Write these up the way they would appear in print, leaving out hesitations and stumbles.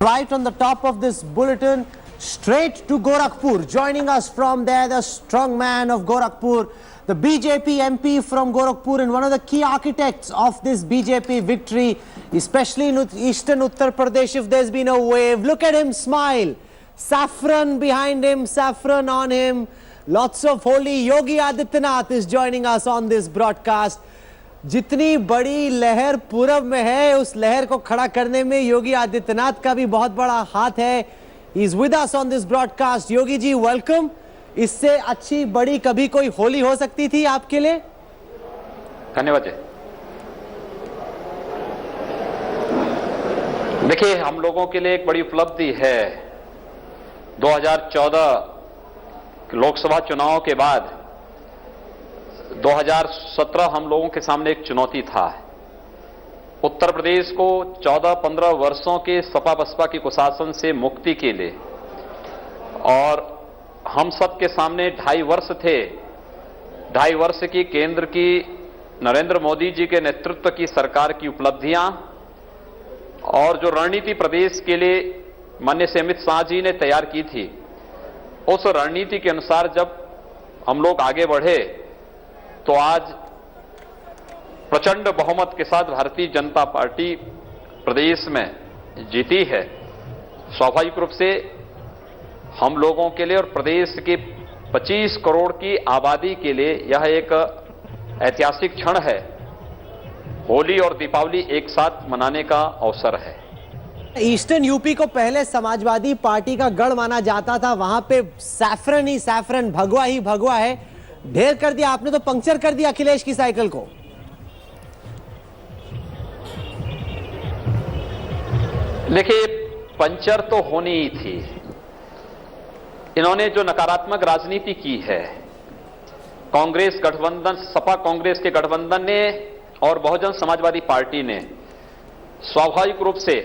Right on the top of this bulletin, straight to Gorakhpur. Joining us from there, the strong man of Gorakhpur, the BJP MP from Gorakhpur and one of the key architects of this BJP victory, especially in eastern Uttar Pradesh. If there's been a wave, look at him smile. Saffron behind him, saffron on him. Lots of holy. Yogi Adityanath is joining us on this broadcast. जितनी बड़ी लहर पूरब में है, उस लहर को खड़ा करने में योगी आदित्यनाथ का भी बहुत बड़ा हाथ है. He is with us on this broadcast. Yogi ji welcome. इससे अच्छी बड़ी कभी कोई होली हो सकती थी आपके लिए? धन्यवाद जी. देखिए, हम लोगों के लिए एक बड़ी उपलब्धि है. 2014 लोकसभा चुनाव के बाद 2017 हम लोगों के सामने एक चुनौती था. उत्तर प्रदेश को 14-15 वर्षों के सपा बसपा की कुशासन से मुक्ति के लिए, और हम सब के सामने 2.5 वर्ष थे. 2.5 वर्ष की केंद्र की नरेंद्र मोदी जी के नेतृत्व की सरकार की उपलब्धियां और जो रणनीति प्रदेश के लिए माननीय से अमित शाह जी ने तैयार की थी, उस रणनीति के अनुसार जब हम लोग आगे बढ़े तो आज प्रचंड बहुमत के साथ भारतीय जनता पार्टी प्रदेश में जीती है. स्वाभाविक रूप से हम लोगों के लिए और प्रदेश के 25 करोड़ की आबादी के लिए यह एक ऐतिहासिक क्षण है. होली और दीपावली एक साथ मनाने का अवसर है. ईस्टर्न यूपी को पहले समाजवादी पार्टी का गढ़ माना जाता था. वहां पे सैफरन ही सैफरन, भगवा ही भगवा है. ढेर कर दिया आपने, तो पंक्चर कर दिया अखिलेश की साइकिल को. देखिए, पंचर तो होनी ही थी. इन्होंने जो नकारात्मक राजनीति की है, कांग्रेस गठबंधन, सपा कांग्रेस के गठबंधन ने और बहुजन समाजवादी पार्टी ने स्वाभाविक रूप से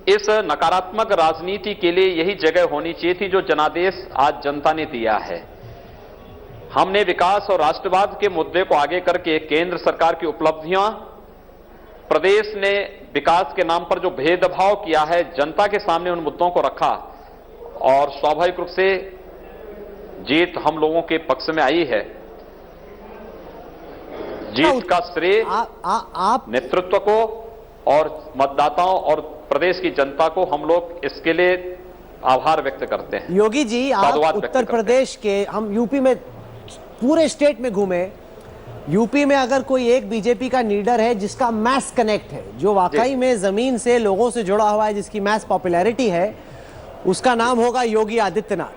इस नकारात्मक राजनीति के लिए यही जगह होनी चाहिए थी जो जनादेश आज जनता ने दिया है. हमने विकास और राष्ट्रवाद के मुद्दे को आगे करके केंद्र सरकार की उपलब्धियां, प्रदेश ने विकास के नाम पर जो भेदभाव किया है, जनता के सामने उन मुद्दों को रखा और स्वाभाविक रूप से जीत हम लोगों के पक्ष में आई है. जीत का श्रेय आप नेतृत्व को और मतदाताओं और प्रदेश की जनता को हम लोग इसके लिए आभार व्यक्त करते हैं. योगी जी, आप उत्तर प्रदेश के, हम यूपी में पूरे स्टेट में घूमे. यूपी में अगर कोई एक बीजेपी का लीडर है जिसका मैस कनेक्ट है, जो वाकई में जमीन से लोगों से जुड़ा हुआ है, जिसकी मैस पॉपुलैरिटी है, उसका नाम होगा योगी आदित्यनाथ.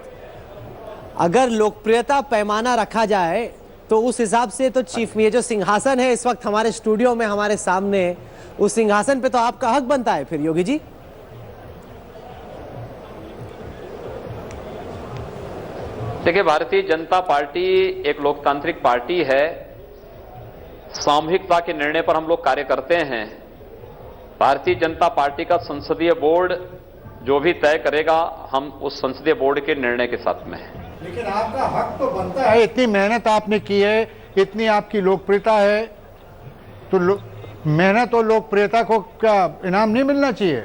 अगर लोकप्रियता पैमाना रखा जाए तो उस हिसाब से तो चीफ, ये जो सिंहासन है इस वक्त हमारे स्टूडियो में हमारे सामने, उस सिंहासन पे तो आपका हक बनता है फिर योगी जी. देखिए, भारतीय जनता पार्टी एक लोकतांत्रिक पार्टी है. सामूहिकता के निर्णय पर हम लोग कार्य करते हैं. भारतीय जनता पार्टी का संसदीय बोर्ड जो भी तय करेगा, हम उस संसदीय बोर्ड के निर्णय के साथ में हैं. लेकिन आपका हक तो बनता है. इतनी मेहनत आपने की है, इतनी आपकी लोकप्रियता है, तो मेहनत और लोकप्रियता को क्या इनाम नहीं मिलना चाहिए?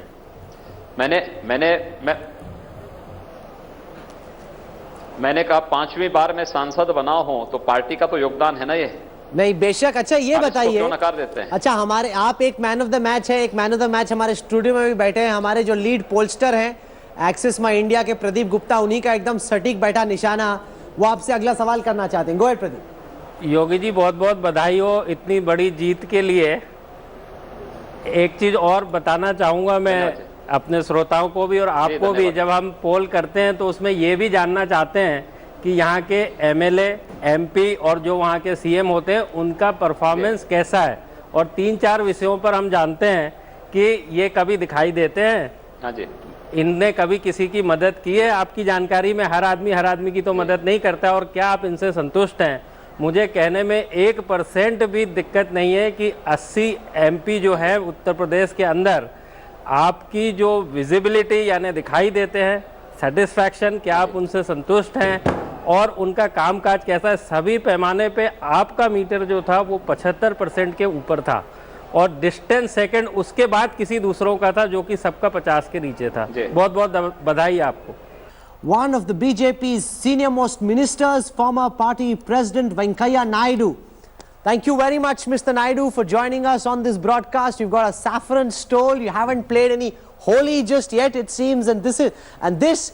मैंने कहा 5वीं बार मैं सांसद बना हूं तो पार्टी का तो योगदान है ना. ये नहीं, बेशक. अच्छा, ये बताइए, क्यों नकार देते हैं? अच्छा, हमारे आप एक मैन ऑफ द मैच है. एक मैन ऑफ द मैच हमारे स्टूडियो में भी बैठे हैं. हमारे जो लीड पोलस्टर हैं एक्सिस माई इंडिया के प्रदीप गुप्ता, उन्हीं का एकदम सटीक बैठा निशाना. वो आपसे अगला सवाल करना चाहते हैं. Go ahead Pradeep. योगी जी, बहुत बहुत बधाई हो इतनी बड़ी जीत के लिए. एक चीज और बताना चाहूंगा मैं अपने श्रोताओं को भी और आपको भी. जब हम पोल करते हैं तो उसमें ये भी जानना चाहते हैं कि यहाँ के एमएलए, एमपी और जो वहाँ के सीएम होते हैं उनका परफॉर्मेंस कैसा है. और 3-4 विषयों पर हम जानते हैं कि ये कभी दिखाई देते हैं. हाँ जी. इनने कभी किसी की मदद की है आपकी जानकारी में? हर आदमी की तो मदद नहीं करता. और क्या आप इनसे संतुष्ट हैं? मुझे कहने में 1% भी दिक्कत नहीं है कि 80 एमपी जो है उत्तर प्रदेश के अंदर आपकी जो विजिबिलिटी यानी दिखाई देते हैं, सेटिस्फैक्शन, क्या आप उनसे संतुष्ट हैं और उनका कामकाज कैसा है? सभी पैमाने पे आपका मीटर जो था वो 75% के ऊपर था. और डिस्टेंस सेकंड उसके बाद किसी दूसरों का था जो कि सबका 50 के नीचे था। बहुत बहुत बधाई आपको। One of the BJP's senior most ministers, former party president Venkaiah Naidu. Thank you very much, Mr. Naidu, for joining us on this broadcast. You've got a saffron stole. You haven't played any Holi just yet, it seems, and this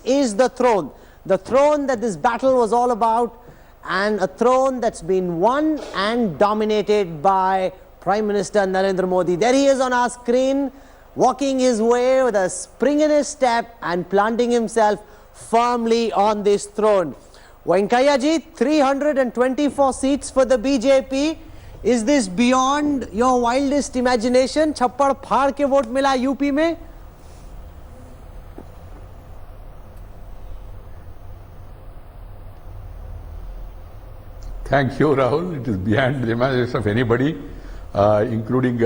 is the throne that this battle was all about, and a throne that's been won and dominated by Prime Minister Narendra Modi. There he is on our screen, walking his way with a spring in his step and planting himself firmly on this throne. Venkaiah ji, 324 seats for the BJP. Is this beyond your wildest imagination? Chappad phad ke vote mila UP mein? Thank you, Rahul. It is beyond the imagination of anybody, including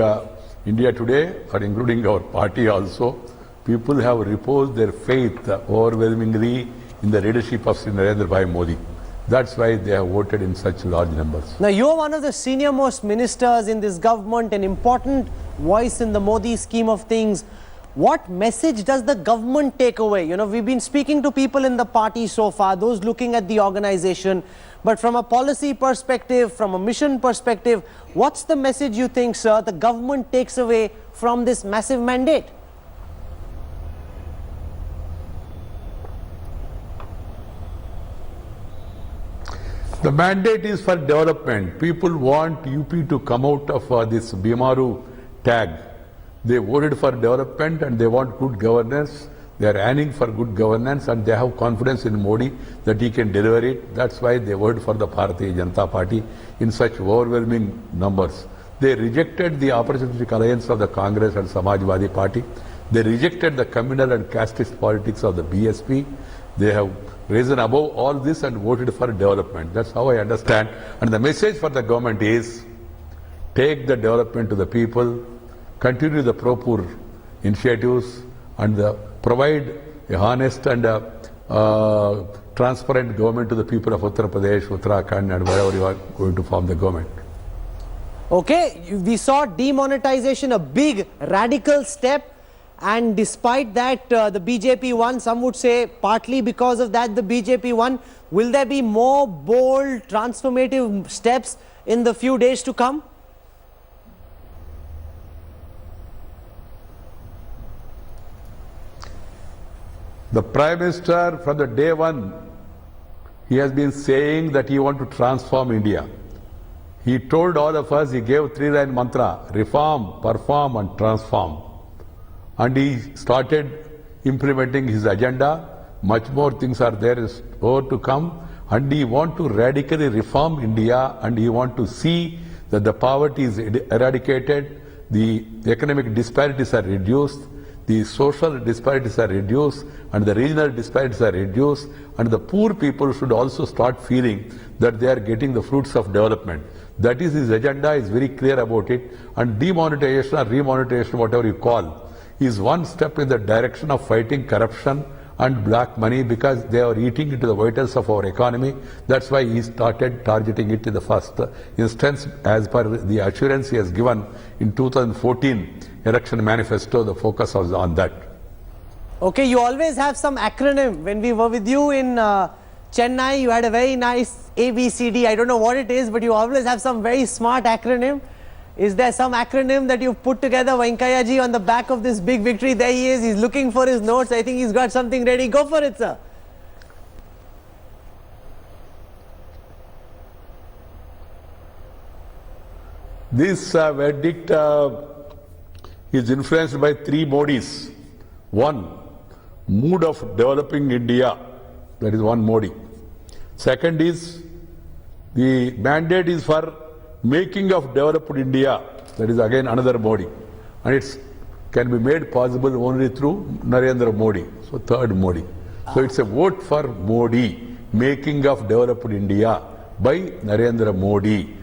India Today or including our party also. People have reposed their faith overwhelmingly in the leadership of Sri Narendra Bhai Modi. That's why they have voted in such large numbers. Now, you are one of the senior most ministers in this government, an important voice in the Modi scheme of things. What message does the government take away? You know, we've been speaking to people in the party so far, those looking at the organization. But from a policy perspective, from a mission perspective, what's the message you think, sir, the government takes away from this massive mandate? The mandate is for development. People want UP to come out of this Bimaru tag. They voted for development and they want good governance. They are yearning for good governance and they have confidence in Modi that he can deliver it. That's why they voted for the Bharatiya Janata Party in such overwhelming numbers. They rejected the opportunistic alliance of the Congress and Samajwadi Party. They rejected the communal and casteist politics of the BSP. They have risen above all this and voted for development. That's how I understand. And the message for the government is, take the development to the people, continue the pro-poor initiatives, and provide a honest and transparent government to the people of Uttar Pradesh, Uttarakhand, and wherever you are going to form the government. Okay, we saw demonetization, a big radical step, and despite that the BJP won. Some would say partly because of that the BJP won. Will there be more bold transformative steps in the few days to come? The Prime Minister, from the day one, he has been saying that he wants to transform India. He told all of us, he gave three-line mantra, reform, perform and transform. And he started implementing his agenda. Much more things are there over to come. And he wants to radically reform India and he wants to see that the poverty is eradicated, the economic disparities are reduced, the social disparities are reduced and the regional disparities are reduced, and the poor people should also start feeling that they are getting the fruits of development. That is his agenda, is very clear about it, and demonetization or remonetization, whatever you call, is one step in the direction of fighting corruption and black money, because they are eating into the vitals of our economy. That's why he started targeting it in the first instance. As per the assurance he has given in 2014 election manifesto, the focus was on that. Okay, you always have some acronym. When we were with you in Chennai, you had a very nice ABCD. I don't know what it is, but you always have some very smart acronym. Is there some acronym that you've put together, Venkaiah ji, on the back of this big victory? There he is. He's looking for his notes. I think he's got something ready. Go for it, sir. This verdict is influenced by three Modis. One, mood of developing India. That is one Modi. Second is, the mandate is for making of developed India. That is again another Modi. And it can be made possible only through Narendra Modi. So third Modi. So it's a vote for Modi, making of developed India by Narendra Modi.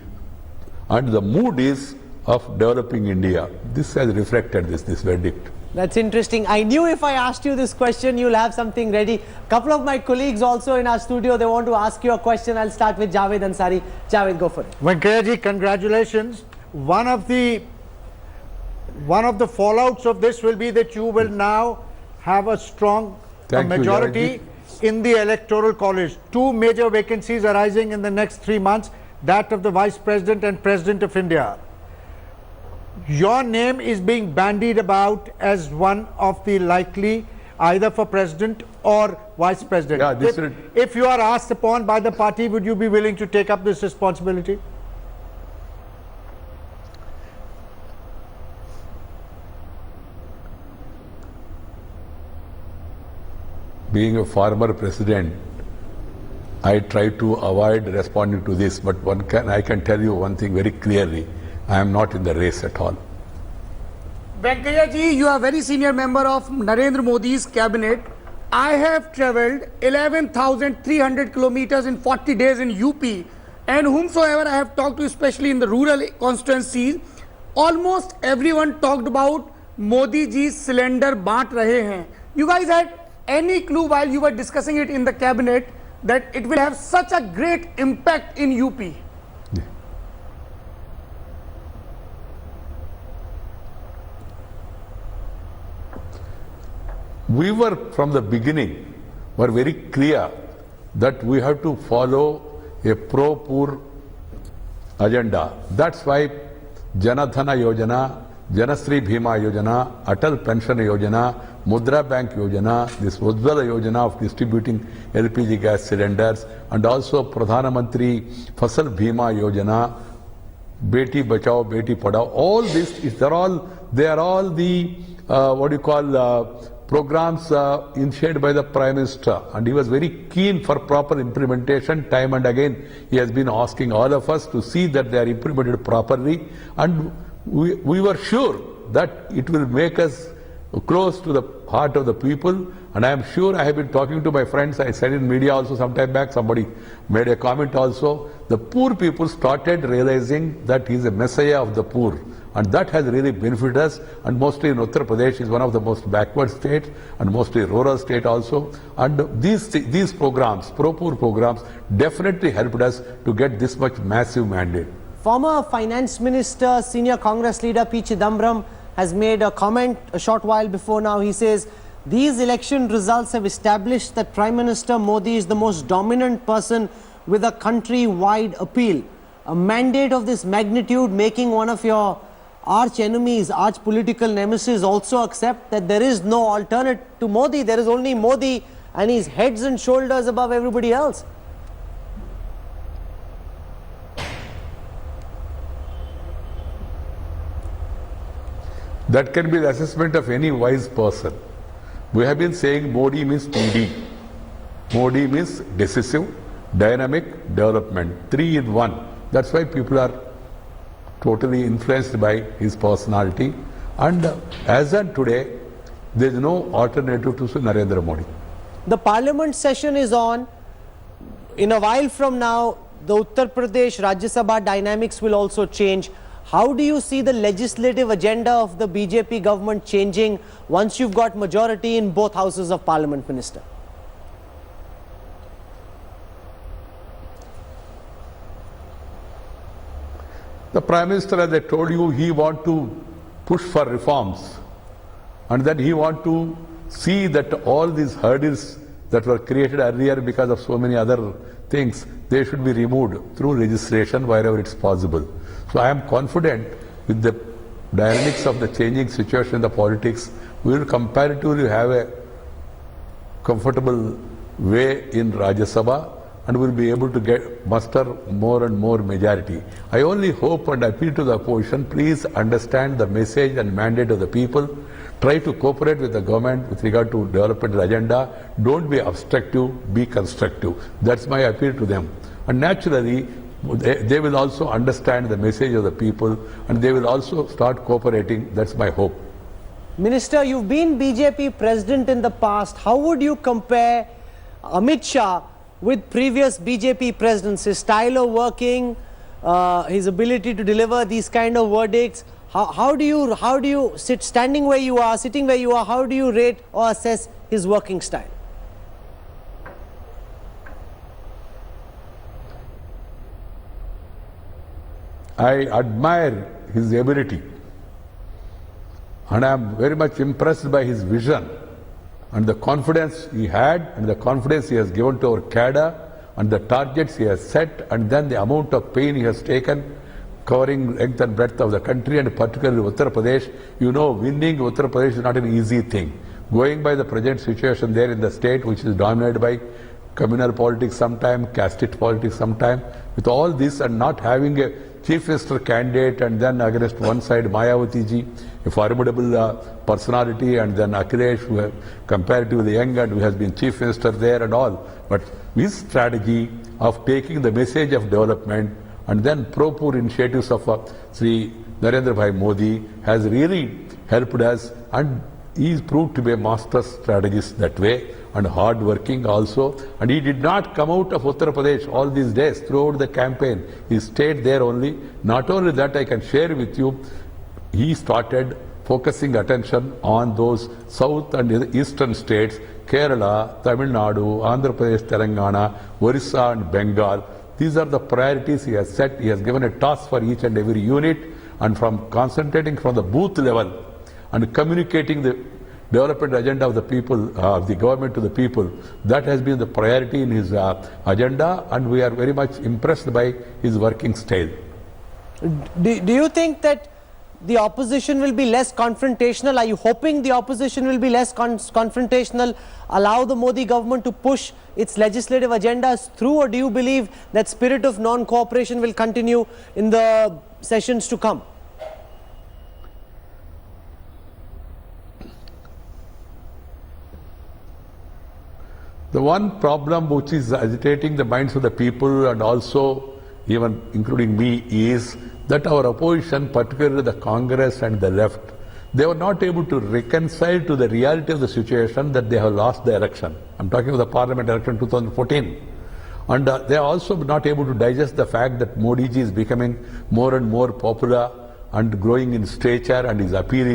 And the mood is of developing India. This has reflected this verdict. That's interesting. I knew if I asked you this question, you'll have something ready. A couple of my colleagues also in our studio, they want to ask you a question. I'll start with Javed Ansari. Javed, go for it. Venkaiah ji, congratulations. One of the one of the fallouts of this will be that you will now have a strong Thank you, majority in the electoral college. Two major vacancies arising in the next 3 months, that of the Vice President and President of India. Your name is being bandied about as one of the likely either for President or Vice President. Yeah, if you are asked upon by the party, would you be willing to take up this responsibility? Being a former president, I try to avoid responding to this, but I can tell you one thing very clearly. I am not in the race at all. Venkaiah ji, you are very senior member of Narendra Modi's cabinet. I have travelled 11,300 kilometers in 40 days in UP, and whomsoever I have talked to, especially in the rural constituencies, almost everyone talked about Modi ji's cylinder baant rahe hain. You guys had any clue while you were discussing it in the cabinet that it will have such a great impact in UP? We were from the beginning were very clear that we have to follow a pro-poor agenda. That's why Janadhana Yojana, Janasri Bhima Yojana, Atal Pension Yojana, Mudra Bank Yojana, this Ujjwala Yojana of distributing LPG gas cylinders, and also Pradhana Mantri Fasal Bhima Yojana, Beti Bachao, Beti Padhao. All this they are all the programs initiated by the Prime Minister, and he was very keen for proper implementation. Time and again he has been asking all of us to see that they are implemented properly, and we were sure that it will make us close to the heart of the people. And I am sure, I have been talking to my friends, I said in media also some time back, somebody made a comment also, the poor people started realizing that he is a messiah of the poor, and that has really benefited us. And mostly in Uttar Pradesh is one of the most backward states, and mostly rural state also, and these programs, pro-poor programs, definitely helped us to get this much massive mandate. Former Finance Minister, Senior Congress Leader P. Chidambaram has made a comment a short while before now. He says, these election results have established that Prime Minister Modi is the most dominant person with a country-wide appeal. A mandate of this magnitude, making one of your arch enemies, arch political nemesis, also accept that there is no alternate to Modi. There is only Modi, and he's heads and shoulders above everybody else. That can be the assessment of any wise person. We have been saying Modi means TD. Modi means decisive, dynamic, development. 3 in 1. That's why people are totally influenced by his personality. And as of today, there is no alternative to Narendra Modi. The parliament session is on. In a while from now, the Uttar Pradesh Rajya Sabha dynamics will also change. How do you see the legislative agenda of the BJP government changing once you've got majority in both houses of parliament, Minister? The Prime Minister, as I told you, he wants to push for reforms, and then he wants to see that all these hurdles that were created earlier because of so many other things, they should be removed through legislation wherever it's possible. So I am confident with the dynamics of the changing situation in the politics, we will comparatively have a comfortable way in Rajya Sabha, and will be able to muster more and more majority. I only hope and appeal to the opposition, please understand the message and mandate of the people. Try to cooperate with the government with regard to development agenda. Don't be obstructive, be constructive. That's my appeal to them. And naturally, they will also understand the message of the people, and they will also start cooperating. That's my hope. Minister, you've been BJP president in the past. How would you compare Amit Shah with previous BJP presidents? His style of working, his ability to deliver these kind of verdicts. How do you sitting where you are, how do you rate or assess his working style? I admire his ability, and I am very much impressed by his vision and the confidence he had and the confidence he has given to our cadre and the targets he has set and then the amount of pain he has taken covering length and breadth of the country and particularly Uttar Pradesh. You know, winning Uttar Pradesh is not an easy thing. Going by the present situation there in the state, which is dominated by communal politics sometime, casteist politics sometime, with all this and not having a chief minister candidate and then against one side Mayawati ji, a formidable personality, and then Akhilesh, who comparatively young and who has been chief minister there and all. But his strategy of taking the message of development and then pro-poor initiatives of Sri Narendra Bhai Modi has really helped us, and he is proved to be a master strategist that way and hard working also. And he did not come out of Uttar Pradesh all these days throughout the campaign. He stayed there only. Not only that, I can share with you, he started focusing attention on those south and eastern states, Kerala, Tamil Nadu, Andhra Pradesh, Telangana, Orissa and Bengal. These are the priorities he has set. He has given a task for each and every unit, and from concentrating from the booth level and communicating the development agenda of the people, of the government to the people, that has been the priority in his agenda, and we are very much impressed by his working style. Do you think that the opposition will be less confrontational? Are you hoping the opposition will be less confrontational, allow the Modi government to push its legislative agendas through, or do you believe that spirit of non-cooperation will continue in the sessions to come? The one problem which is agitating the minds of the people and also even including me is that our opposition, particularly the Congress and the left, they were not able to reconcile to the reality of the situation that they have lost the election. I'm talking of the parliament election 2014. And they are also not able to digest the fact that Modi ji is becoming more and more popular and growing in stature, and his appeal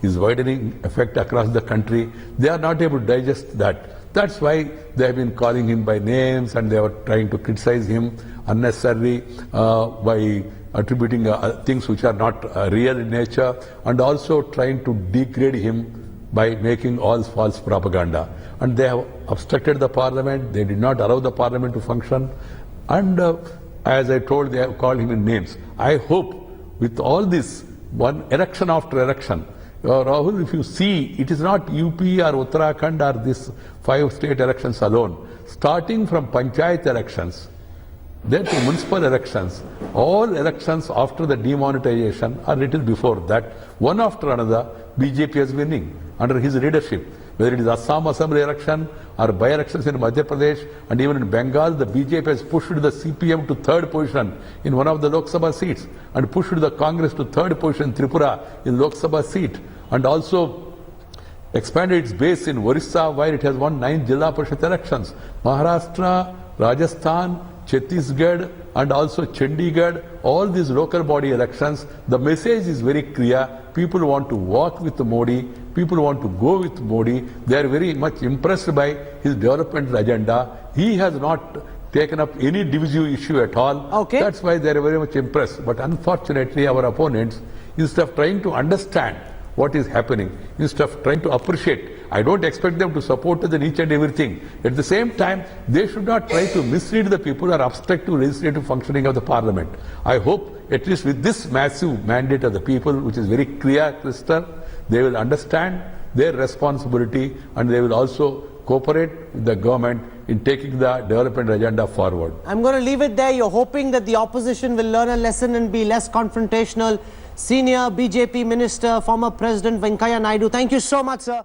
is widening effect across the country. They are not able to digest that. That's why they have been calling him by names, and they were trying to criticize him unnecessarily by attributing things which are not real in nature, and also trying to degrade him by making all false propaganda. And they have obstructed the parliament. They did not allow the parliament to function. And as I told, they have called him in names. I hope with all this, one election after election, Rahul, if you see, it is not UP or Uttarakhand or this 5 state elections alone. Starting from panchayat elections, then to municipal elections, all elections after the demonetization or little before that, one after another, BJP is winning under his leadership. Whether it is Assam Assembly election or by-elections in Madhya Pradesh, and even in Bengal, the BJP has pushed the CPM to 3rd position in one of the Lok Sabha seats, and pushed the Congress to 3rd position in Tripura in Lok Sabha seat, and also expanded its base in Orissa, where it has won 9 Jilla Parishad elections. Maharashtra, Rajasthan, Chhattisgarh and also Chandigarh, all these local body elections, the message is very clear. People want to walk with Modi, people want to go with Modi. They are very much impressed by his development agenda. He has not taken up any divisive issue at all. Okay. That's why they are very much impressed. But unfortunately, our opponents, instead of trying to understand what is happening, instead of trying to appreciate, I don't expect them to support each and everything. At the same time, they should not try to mislead the people or obstruct to legislative functioning of the parliament. I hope, at least with this massive mandate of the people, which is very clear, crystal, they will understand their responsibility, and they will also cooperate with the government in taking the development agenda forward. I'm going to leave it there. You're hoping that the opposition will learn a lesson and be less confrontational. Senior BJP Minister, former President Venkaiah Naidu, thank you so much, sir.